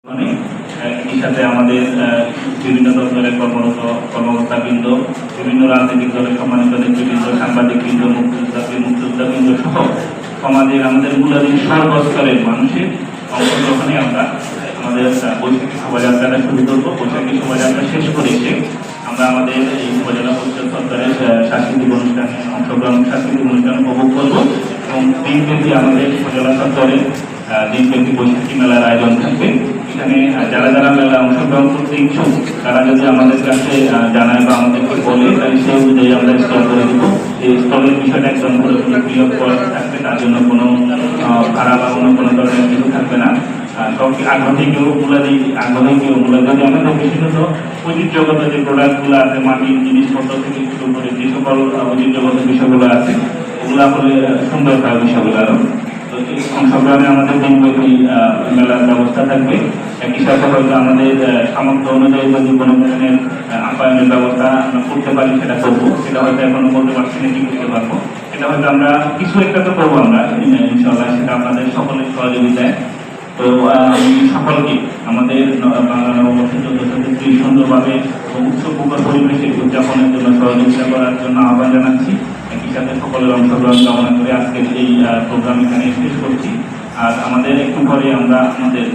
একই সাথে আমাদের বিভিন্ন দপ্তরের কর্মকর্তাবৃন্দ, বিভিন্ন রাজনৈতিক দলের সম্মানিত নেতৃবৃন্দ, সাংবাদিকবৃন্দ, মুক্তিযোদ্ধাবৃন্দ সহ সমাজের আমাদের মূলাধীন সর্বস্তরের মানুষের অংশগ্রহণে আমরা আমাদের বৈশাখী শোভাযাত্রাটা শুরু করবো। বৈশাখী শোভাযাত্রা শেষ করে এসে আমরা আমাদের এই উপজেলা পরিষদ সরকারের সাংস্কৃতিক অনুষ্ঠানে সাংস্কৃতিক অনুষ্ঠান উপভোগ করবো এবং দিনব্যাপী আমাদের উপজেলা সরকারের দিনব্যাপী বৈশাখী মেলার আয়োজন থাকবে। এখানে যারা যারা মেলা অংশগ্রহণ করতে ইচ্ছুক তারা যদি আমাদের কাছে জানায় বা আমাদেরকে বলে তাই সেই অনুযায়ী আমরা স্টল করে দেবো। এই স্টলের বিষয়টা একদম পুরোপুরি ফ্রি অফ কস্ট থাকবে, তার জন্য কোনো ভাড়া বা কোনো ধরনের কিছু থাকবে না। সব আগ্রহী কেউ মূলাধী যদি আমাদের বিশেষত ঐতিহ্যগত যে প্রোডাক্টগুলো আছে, মাটির জিনিসপত্র থেকে শুরু করে যে সকল ঐতিহ্যগত বিষয়গুলো আছে ওগুলো হলে সুন্দর হয় বিষয়গুলো আরো। তো এই অংশগ্রহণে আমাদের দিনব্যাপী মেলার ব্যবস্থা থাকবে। একই সাথে হয়তো আমাদের সামর্থ্য অনুযায়ী যদি কোনো ধরনের আপ্যায়নের ব্যবস্থা আমরা করতে পারি সেটা করবো। সেটা হয়তো এখনো বলতে পারছি না কি করতে পারবো, সেটা হয়তো আমরা কিছু একটা তো করবো আমরা ইনশাআল্লাহ, সেটা আপনাদের সকলের সহযোগিতায়। তো আমি সকলকে আমাদের বাংলা নববর্ষের 1403 সুন্দরভাবে উৎসবমুখর পরিবেশে উদযাপনের জন্য সহযোগিতা করার জন্য আহ্বান জানাচ্ছি। একই সাথে সকলের অংশগ্রহণ কামনা করে আজকের এই প্রোগ্রাম এখানে শেষ করছি। আর আমাদের একটু পরে আমরা আমাদের